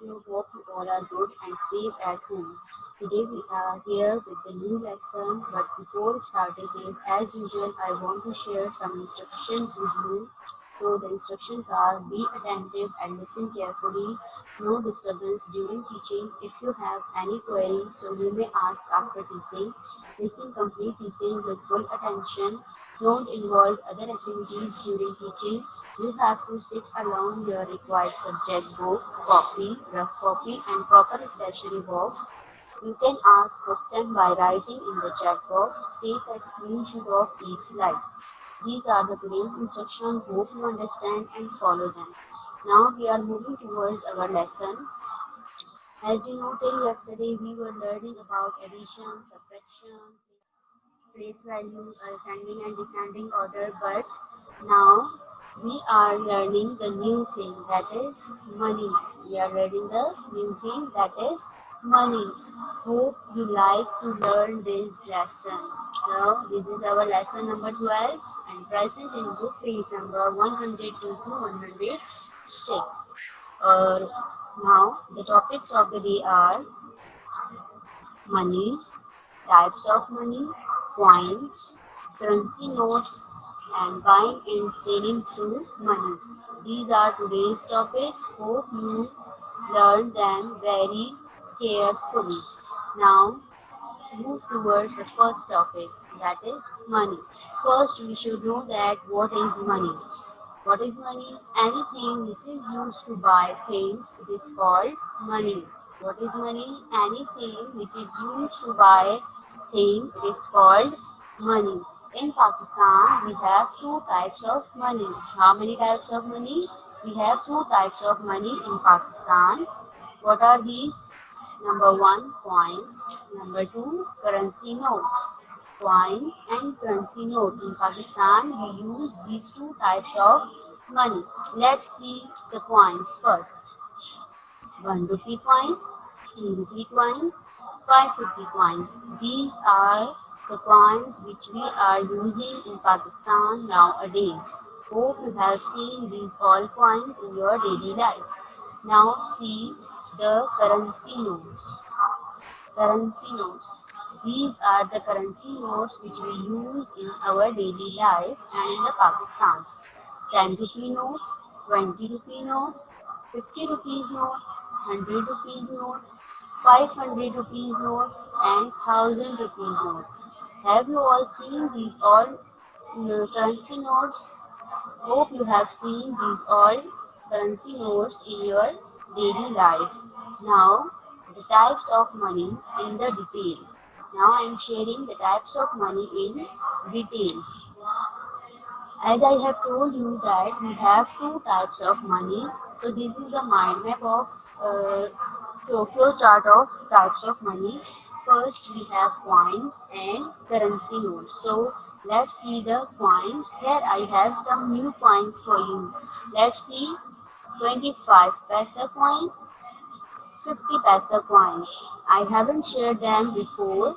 you. Hope you all are good and safe at home. Today we are here with the new lesson, but before starting it, as usual, I want to share some instructions with you. So the instructions are: be attentive and listen carefully. No disturbance during teaching. If you have any query, so you may ask after teaching. Listen complete teaching with full attention. Don't involve other activities during teaching. You have to sit along your required subject book, copy, rough copy, and proper stationery box. You can ask questions by writing in the chat box. Take a screenshot of each slide. These are the today's instructions. Hope you understand and follow them. Now we are moving towards our lesson. As you know, till yesterday we were learning about addition, subtraction, place value, ascending and descending order, but now we are learning the new thing, that is money. We are learning the new thing, that is money. Hope you like to learn this lesson. Now this is our lesson number 12 and present in book page number 102 to 106. Now the topics of the day are money, types of money, coins, currency notes, and buying and selling through money. These are today's topic. Hope you learn them very carefully. Now, move towards the first topic, that is money. First, we should know that what is money. What is money? Anything which is used to buy things is called money. What is money? Anything which is used to buy things is called money. In Pakistan, we have two types of money. How many types of money? We have two types of money in Pakistan. What are these? Number one, coins. Number two, currency notes. Coins and currency note. In Pakistan, we use these two types of money. Let's see the coins first. 1 rupee coin, 2 rupee coin, 5 rupee coins. These are the coins which we are using in Pakistan nowadays. Hope you have seen these all coins in your daily life. Now see the currency notes. Currency notes. These are the currency notes which we use in our daily life and in the Pakistan. 10 rupee note, 20 rupee note, 50 rupees note, 100 rupees note, 500 rupees note, and 1000 rupees note. Have you all seen these all currency notes? Hope you have seen these all currency notes in your daily life. Now, the types of money in the detail. Now I am sharing the types of money in detail. As I have told you that we have two types of money. So this is the mind map of flow chart of types of money. First we have coins and currency notes. So let's see the coins. Here I have some new coins for you. Let's see 25 paisa coin, 50 paisa coins. I haven't shared them before.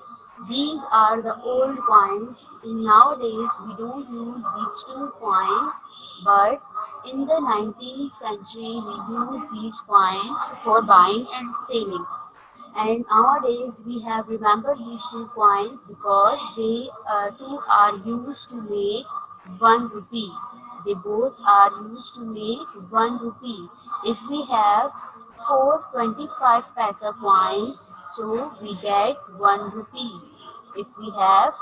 These are the old coins. In nowadays, we don't use these two coins, but in the 19th century, we use these coins for buying and selling. And nowadays, we have remembered these two coins because they two are used to make 1 rupee. They both are used to make 1 rupee. If we have four 25 paisa coins, so we get 1 rupee. If we have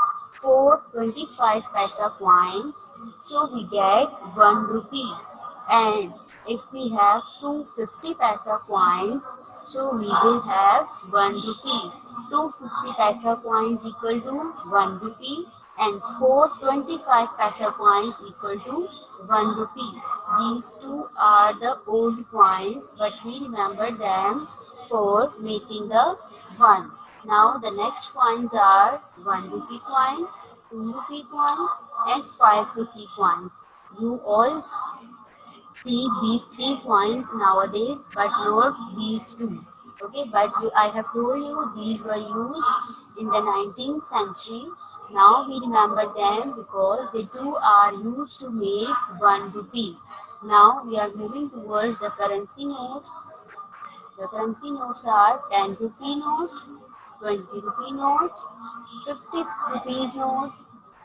four 25 paisa coins, so we get 1 rupee. And if we have two 50 paisa coins, so we will have 1 rupee. Two 50 paisa coins equal to 1 rupee and four 25 paisa coins equal to 1 rupee. These two are the old coins, but we remember them for making the 1. Now the next coins are 1 rupee coin, 2 rupee coin and 5 rupee coins. You all see these three coins nowadays, but not these two. Okay, but I have told you these were used in the 19th century. Now we remember them because they too are used to make 1 rupee. Now we are moving towards the currency notes. The currency notes are 10 rupee note, 20 rupee note, 50 rupees note,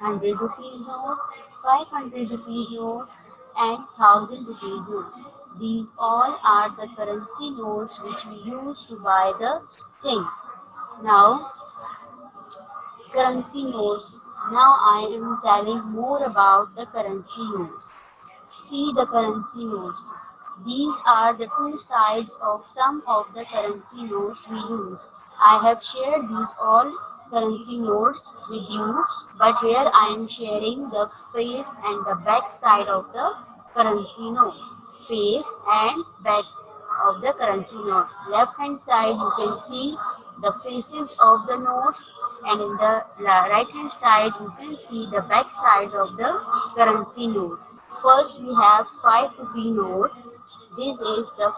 100 rupees note, 500 rupees note, and 1000 rupees note. These all are the currency notes which we use to buy the things. Now, currency notes. Now I am telling more about the currency notes. See the currency notes. These are the two sides of some of the currency notes we use. I have shared these all currency notes with you, but here I am sharing the face and the back side of the currency note. Face and back of the currency note. Left hand side you can see the faces of the notes, and in the right hand side you can see the back side of the currency note. First we have 5 rupee note. This is the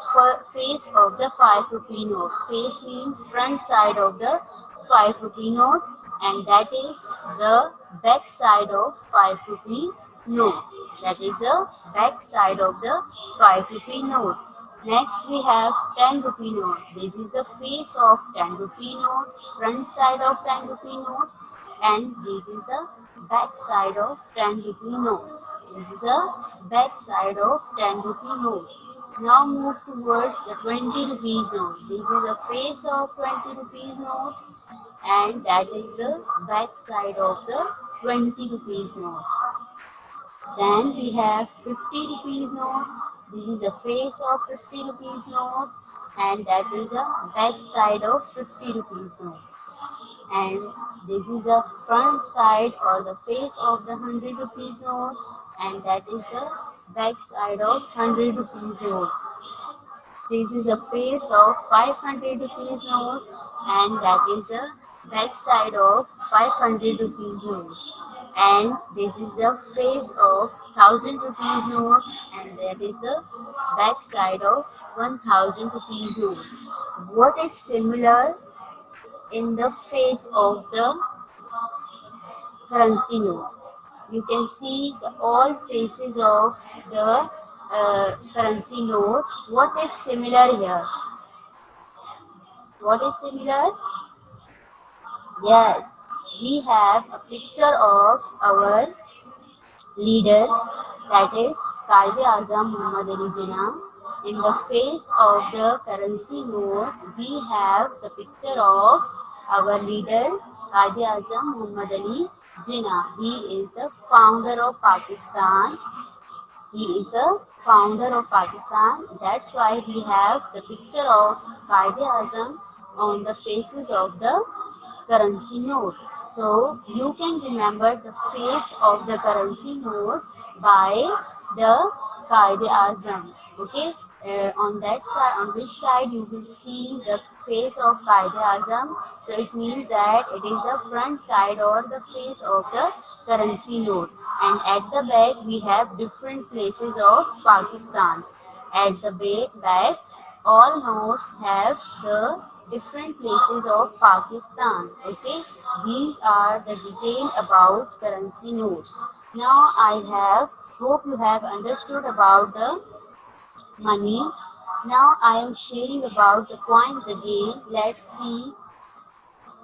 face of the 5 rupee note. Face means front side of the 5 rupee note, and that is the back side of 5 rupee note. That is the back side of the 5 rupee note. Next we have 10 rupee note. This is the face of 10 rupee note, front side of 10 rupee note, and this is the back side of 10 rupee note. This is a back side of 10 rupee note. Now move towards the 20 rupees note. This is the face of 20 rupees note, and that is the back side of the 20 rupees note. Then we have 50 rupees note. This is the face of 50 rupees note, and that is a back side of 50 rupees note. And this is a front side or the face of the 100 rupees note, and that is the back side of 100 rupees note. This is the face of 500 rupees note, and that is the back side of 500 rupees note. And this is the face of 1000 rupees note, and that is the back side of 1000 rupees note. What is similar in the face of the currency note? You can see all faces of the currency note. What is similar here? What is similar? Yes, we have a picture of our leader, that is Quaid-e-Azam Muhammad Ali Jinnah. In the face of the currency note, we have the picture of our leader, Quaid-e-Azam Muhammad Ali Jinnah. He is the founder of Pakistan. He is the founder of Pakistan. That's why we have the picture of Quaid-e-Azam on the faces of the currency note. So you can remember the face of the currency note by the Quaid-e-Azam. Okay, on that side, on which side you will see the face of Quaid-e-Azam. So it means that it is the front side or the face of the currency note. And at the back we have different places of Pakistan. At the back, all notes have the different places of Pakistan. Okay, these are the detail about currency notes. Now hope you have understood about the money. Now I am sharing about the coins again. Let's see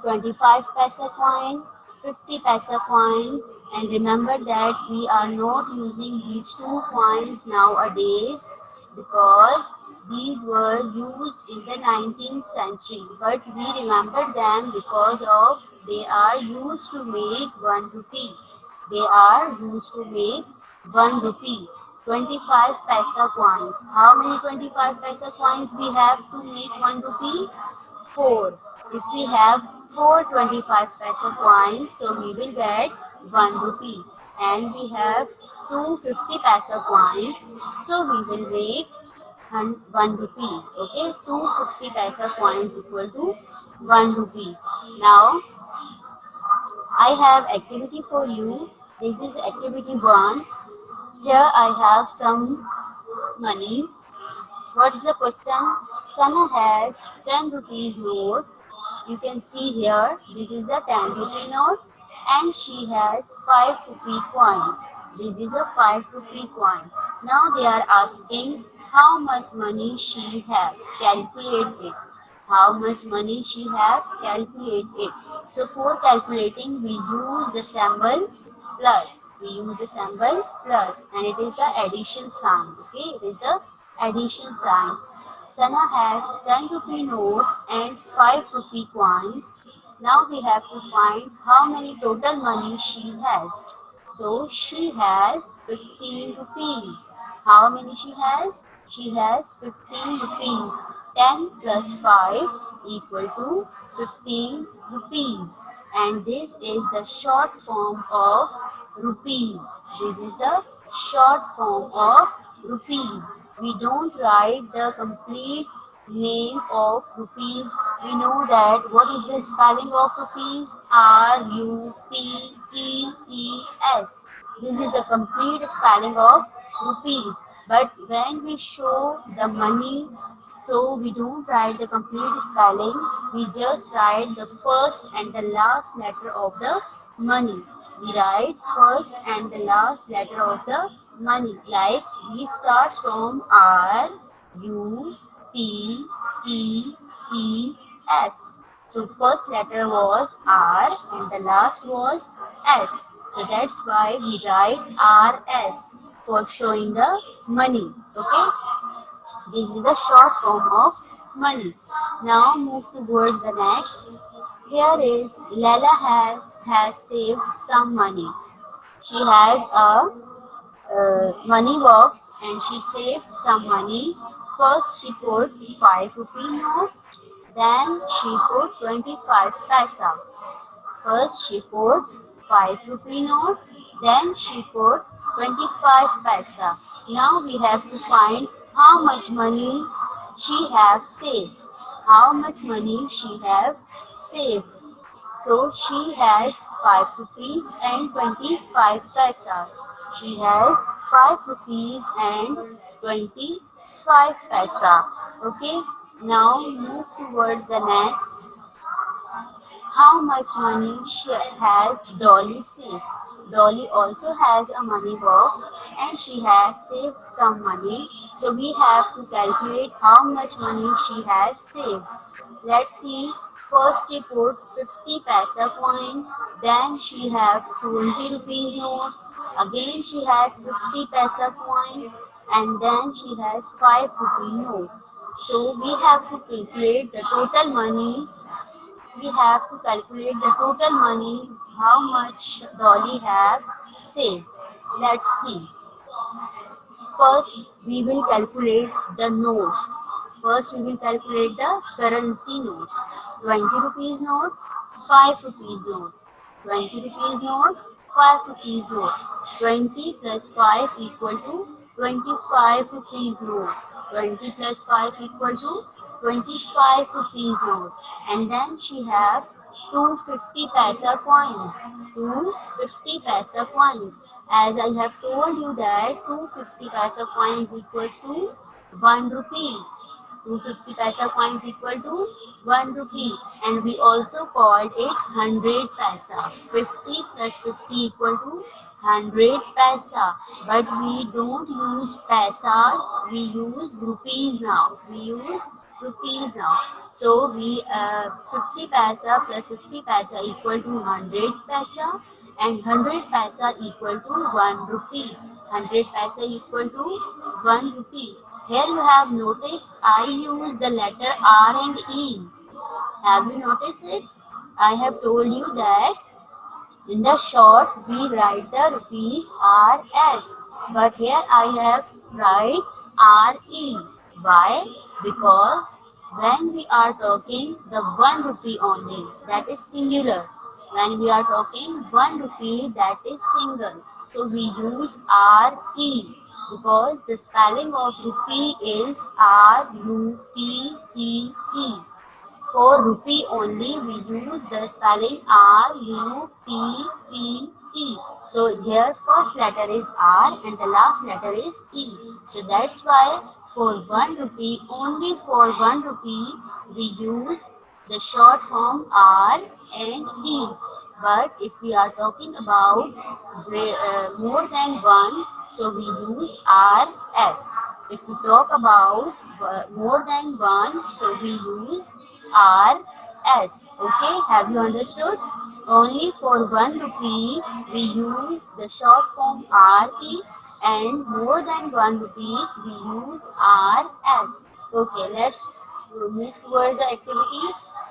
25 paisa coin, 50 paisa coins, and remember that we are not using these two coins nowadays because these were used in the 19th century, but we remember them because of they are used to make 1 rupee. They are used to make 1 rupee. 25 paisa coins. How many 25 paisa coins we have to make 1 rupee? 4. If we have 4 25 paisa coins, so we will get 1 rupee. And we have 2 50 paisa coins, so we will make 1 rupee. Okay, 2 50 paisa coins equal to 1 rupee. Now, I have activity for you. This is activity 1. Here I have some money. What is the question? Sana has 10 rupees note. You can see here, this is a 10 rupee note, and she has 5 rupee coin. This is a 5 rupee coin. Now they are asking how much money she have. Calculate it. How much money she have. Calculate it. So for calculating, we use the symbol plus. We use the symbol plus, and it is the addition sign. Okay, it is the addition sign. Sana has 10 rupee note and 5 rupee coins. Now we have to find how many total money she has. So she has 15 rupees. How many she has? She has 15 rupees. 10 plus 5 equal to 15 rupees. And this is the short form of rupees. This is the short form of rupees. We don't write the complete name of rupees. We know that what is the spelling of rupees? Rupees. This is the complete spelling of rupees. But when we show the money, so we don't write the complete spelling. We just write the first and the last letter of the money. We write first and the last letter of the money. Like we start from R U P E E S. So first letter was R and the last was S. So that's why we write RS for showing the money. Okay. This is the short form of money. Now move towards the next. Here is Lala has saved some money. She has a money box and she saved some money. First she put 5 rupee note, then she put 25 paisa. First she put 5 rupee note, then she put 25 paisa. Now we have to find how much money she have saved. How much money she have saved. So she has 5 rupees and 25 paisa. She has 5 rupees and 25 paisa. Okay. Now move towards the next. How much money has Dolly saved? Dolly also has a money box and she has saved some money. So we have to calculate how much money she has saved. Let's see. First she put 50 paisa coin, then she have 20 rupees note, again she has 50 paisa coin, and then she has 5 rupee note. So we have to calculate the total money. We have to calculate the total money, how much Dolly has saved. Let's see. First, we will calculate the notes. First, we will calculate the currency notes. 20 rupees note, 5 rupees note. 20 rupees note, 5 rupees note. 20 plus 5 equal to 25 rupees note. 20 plus 5 equal to 25 rupees note. And then she have 250 paisa coins. 250 paisa coins. As I have told you that 250 paisa coins equals to 1 rupee. 250 paisa coins equal to 1 rupee, and we also called it 100 paisa. 50 plus 50 equal to 100 paisa. But we don't use paisas, we use rupees now. We use rupees now. So we 50 paisa plus 50 paisa equal to 100 paisa, and 100 paisa equal to 1 rupee. 100 paisa equal to 1 rupee. Here you have noticed I use the letter R and E. Have you noticed it? I have told you that in the short we write the rupees RS. But here I have write RE. Why? Because when we are talking the 1 rupee only, that is singular. When we are talking 1 rupee, that is single. So we use RE because the spelling of rupee is RUPEE. For rupee only, we use the spelling RUPEE. So here first letter is R and the last letter is E. So that's why for 1 rupee, only for 1 rupee, we use the short form R and E. But if we are talking about more than 1, so we use RS. If we talk about more than one, so we use RS. Okay, have you understood? Only for 1 rupee we use the short form RE, and more than 1 rupees we use RS. Okay, let's move towards the activity.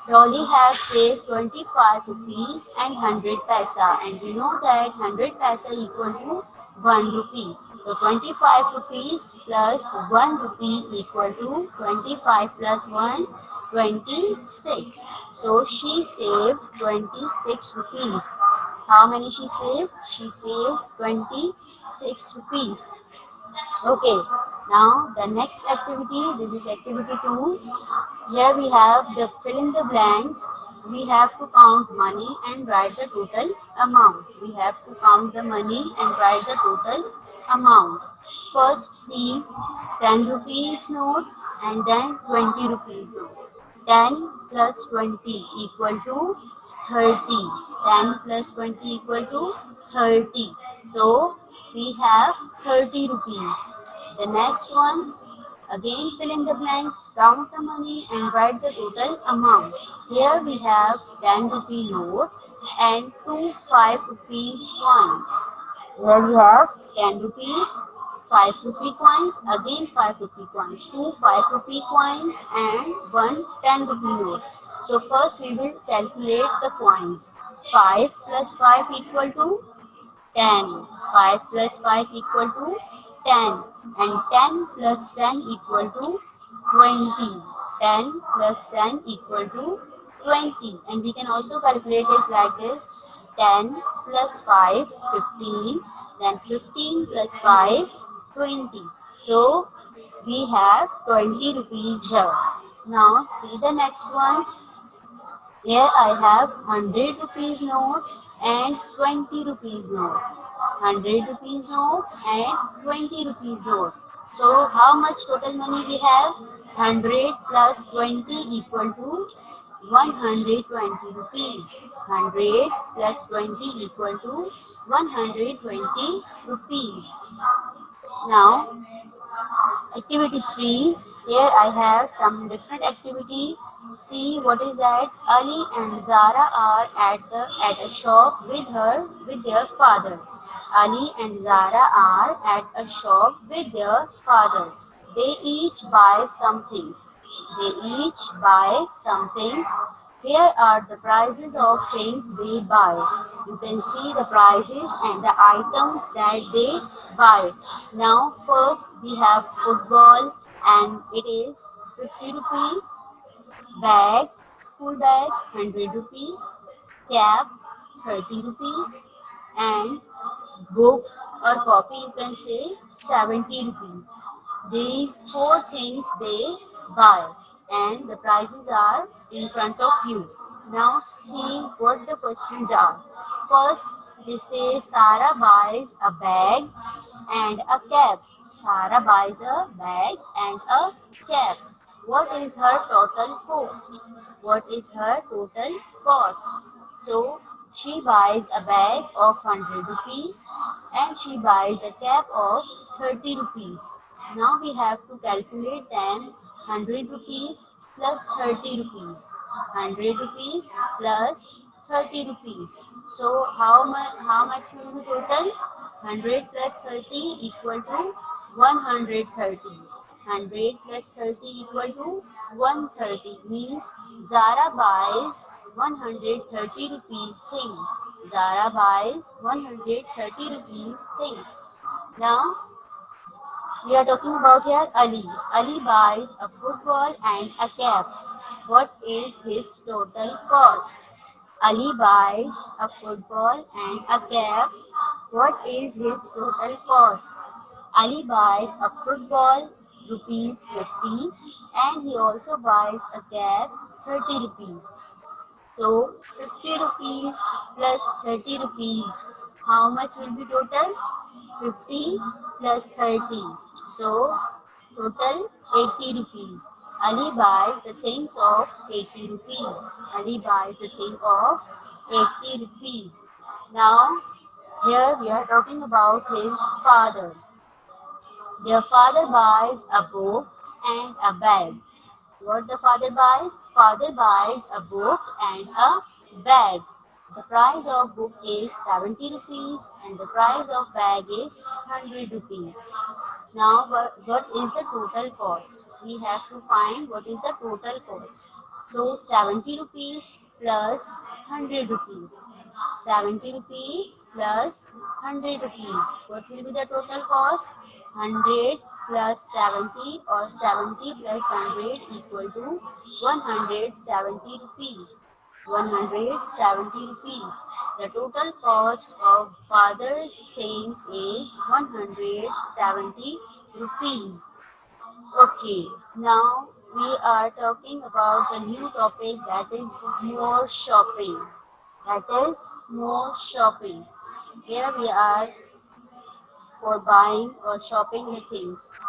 Dolly has saved 25 rupees and 100 paisa, and we know that 100 paisa equal to 1 rupee. So 25 rupees plus 1 rupee equal to 25 plus 1, 26. So she saved 26 rupees. How many she saved? She saved 26 rupees. Okay, now the next activity, this is activity 2. Here we have the fill in the blanks. We have to count money and write the total amount. We have to count the money and write the total amount. First see 10 rupees note and then 20 rupees note. 10 plus 20 equal to 30. 10 plus 20 equal to 30. So we have 30 rupees. The next one, again fill in the blanks, count the money and write the total amount. Here we have 10 rupee note and 2 5 rupees coin. Here we have 10 rupees, 5 rupee coins, again 5 rupee coins, 2 5 rupee coins and 1 10 rupee note. So first we will calculate the coins. 5 plus 5 equal to 10. 5 plus 5 equal to 10. And 10 plus 10 equal to 20. 10 plus 10 equal to 20. And we can also calculate it like this. 10 plus 5, 15. Then 15 plus 5, 20. So we have 20 rupees here. Now see the next one. Here I have 100 rupees note and 20 rupees note. 100 rupees note and 20 rupees note. So how much total money we have? 100 plus 20 equal to 120 rupees. 100 plus 20 equal to 120 rupees. Now activity 3. Here I have some different activity. See what is that? Ali and Zara are at a shop with their father. Ali and Zara are at a shop with their father. They each buy some things. They each buy some things. Here are the prices of things they buy. You can see the prices and the items that they buy. Now first we have football and it is 50 rupees. Bag, school bag 100 rupees. Cap 30 rupees. And book or copy you can say 70 rupees. These four things they buy and the prices are in front of you. Now see what the questions are. First they say Sarah buys a bag and a cap. Sarah buys a bag and a cap. What is her total cost? What is her total cost? So she buys a bag of 100 rupees and she buys a cap of 30 rupees. Now we have to calculate them. 100 rupees plus 30 rupees. 100 rupees plus 30 rupees. So how much will be total? 100 plus 30 equal to 130. 100 plus 30 equal to 130 means Zara buys 130 rupees thing. Zara buys 130 rupees things. Now we are talking about here Ali. Ali buys a football and a cap. What is his total cost? Ali buys a football and a cap. What is his total cost? Ali buys a football rupees 50 and he also buys a cap 30 rupees. So 50 rupees plus 30 rupees. How much will be total? 50 plus 30. So total 80 rupees. Ali buys the things of 80 rupees. Ali buys the thing of 80 rupees. Now here we are talking about his father. Their father buys a book and a bag. What the father buys? Father buys a book and a bag. The price of book is 70 rupees and the price of bag is 100 rupees. Now, what is the total cost? We have to find what is the total cost. So, 70 rupees plus 100 rupees. 70 rupees plus 100 rupees. What will be the total cost? 100 plus 70 or 70 plus 100 equal to 170 rupees. 170 rupees. The total cost of father's thing is 170 rupees. Okay, now we are talking about the new topic, that is more shopping. That is more shopping. Here we are for buying or shopping the things.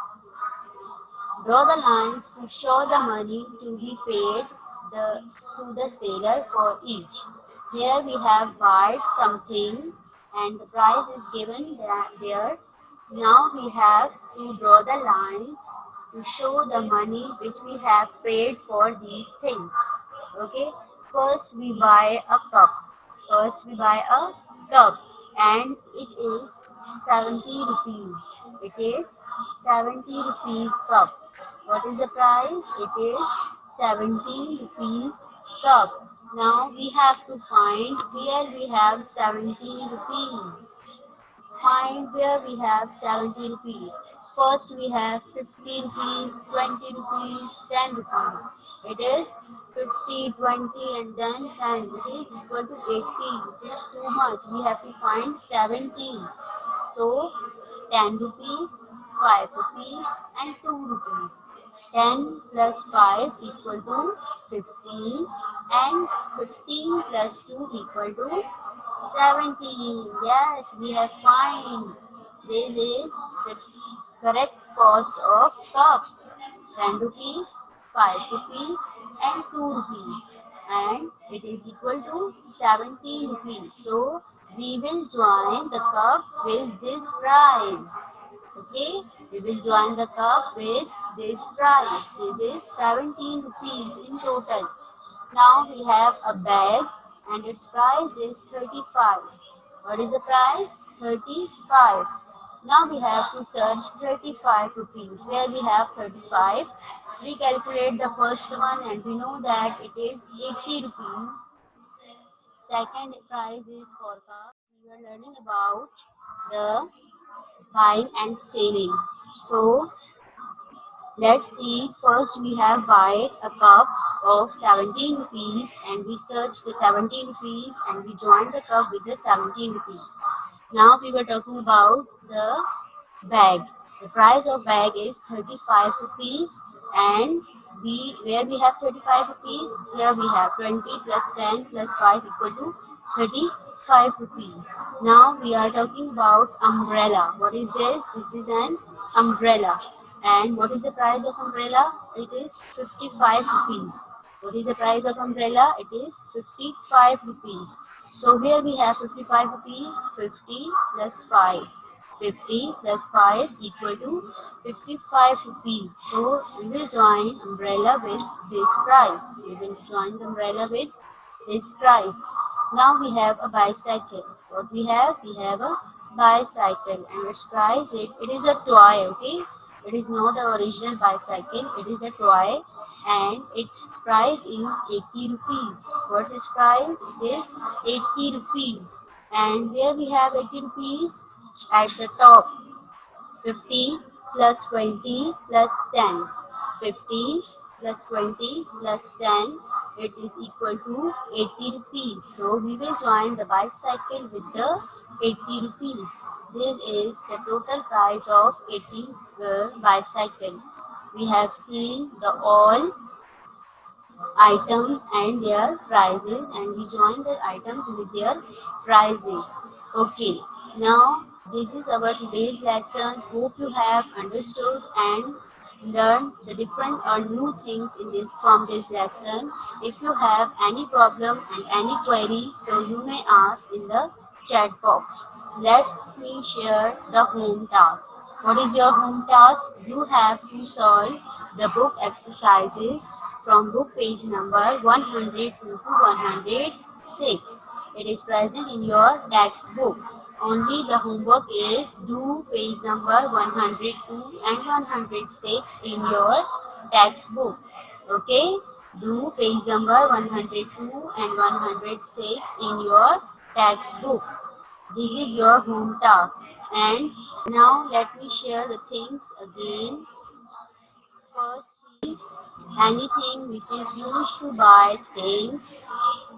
Draw the lines to show the money to be paid to the seller for each. Here we have bought something and the price is given there. Now we have to draw the lines to show the money which we have paid for these things. Okay, first we buy a cup. First we buy a cup and it is 70 rupees. It is 70 rupees cup. What is the price? It is 70 rupees cup. Now we have to find where we have 70 rupees. Find where we have 70 rupees. First we have 50 rupees, 20 rupees, 10 rupees. It is 50, 20 and then 10. It is equal to 80. It is too much. We have to find 17. So 10 rupees, 5 rupees and 2 rupees. 10 plus 5 equal to 15 and 15 plus 2 equal to 17. Yes, we have find. This is the correct cost of cup. 10 rupees, 5 rupees and 2 rupees. And it is equal to 17 rupees. So, we will join the cup with this price. Okay, we will join the cup with this price. This is 17 rupees in total. Now we have a bag and its price is 35. What is the price? 35. Now we have to search 35 rupees. Where we have 35, we calculate the first one and we know that it is 80 rupees. Second price is for cup. We are learning about the buying and selling. So let's see, first we have buy a cup of 17 rupees and we search the 17 rupees and we join the cup with the 17 rupees. Now we were talking about the bag. The price of bag is 35 rupees and where we have 35 rupees, here we have 20 plus 10 plus 5 equal to 35 rupees. Now we are talking about umbrella. What is this? This is an umbrella. And what is the price of umbrella? It is 55 rupees. What is the price of umbrella? It is 55 rupees. So here we have 55 rupees, 50 plus 5. 50 plus 5 equal to 55 rupees. So we will join umbrella with this price. We will join the umbrella with this price. Now we have a bicycle. What we have? We have a bicycle and its price, it is a toy, okay? It is not an original bicycle, it is a toy and its price is 80 rupees. What's its price? It is 80 rupees. And where we have 80 rupees? At the top, 50 plus 20 plus 10. 50 plus 20 plus 10, it is equal to 80 rupees. So we will join the bicycle with the 80 rupees. This is the total price of 80 bicycle. We have seen the all items and their prices and we join the items with their prices. Okay, now this is our today's lesson. Hope you have understood and learned the different or new things in this from this lesson. If you have any problem and any query, so you may ask in the chat box. Let me share the home task. What is your home task? You have to solve the book exercises from book page number 102 to 106. It is present in your textbook. Only the homework is do page number 102 and 106 in your textbook. Okay? Do page number 102 and 106 in your textbook. This is your home task. And now let me share the things again. First, see, anything which is used to buy things,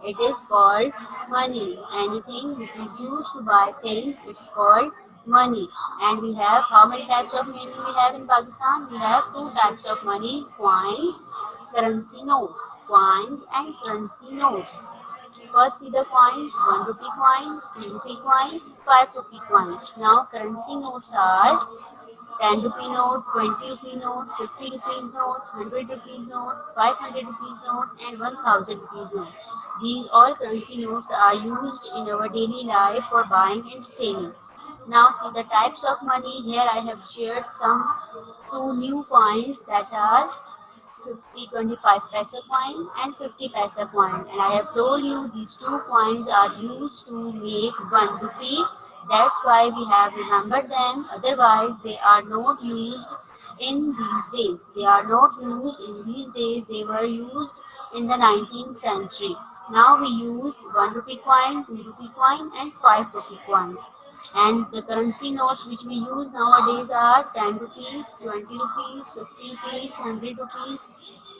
it is called money. Anything which is used to buy things, it's called money. And we have how many types of money we have in Pakistan? We have two types of money: coins, currency notes. Coins and currency notes. First see the coins: 1 rupee coin, 2 rupee coin, 5 rupee coins. Now currency notes are 10 rupee note, 20 rupee note, 50 rupees note, 100 rupees note, 500 rupees note, and 1000 rupees note. These all currency notes are used in our daily life for buying and selling. Now see the types of money. Here I have shared some two new coins that are 50 25 paisa coin and 50 paisa coin, and I have told you these two coins are used to make 1 rupee. That's why we have remembered them, otherwise they are not used in these days. They are not used in these days. They were used in the 19th century. Now we use 1 rupee coin, 2 rupee coin, and 5 rupee coins. And the currency notes which we use nowadays are 10 rupees, 20 rupees, 50 rupees, 100 rupees,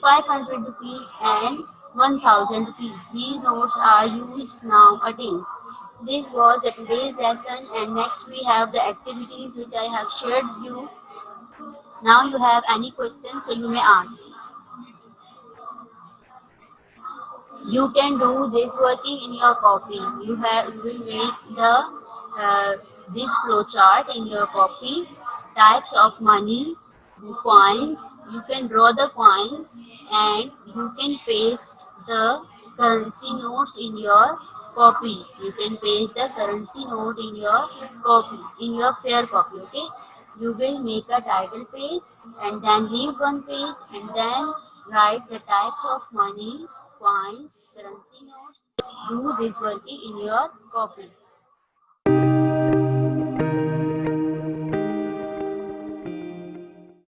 500 rupees, and 1000 rupees. These notes are used nowadays. This was the today's lesson, and next we have the activities which I have shared with you. Now you have any questions, so you may ask. You can do this working in your copy. You will make the this flow chart in your copy. Types of money, coins. You can draw the coins and you can paste the currency notes in your copy. You can paste the currency note in your copy, in your fair copy. Okay. You will make a title page and then leave one page and then write the types of money, coins, currency notes. Do this working in your copy.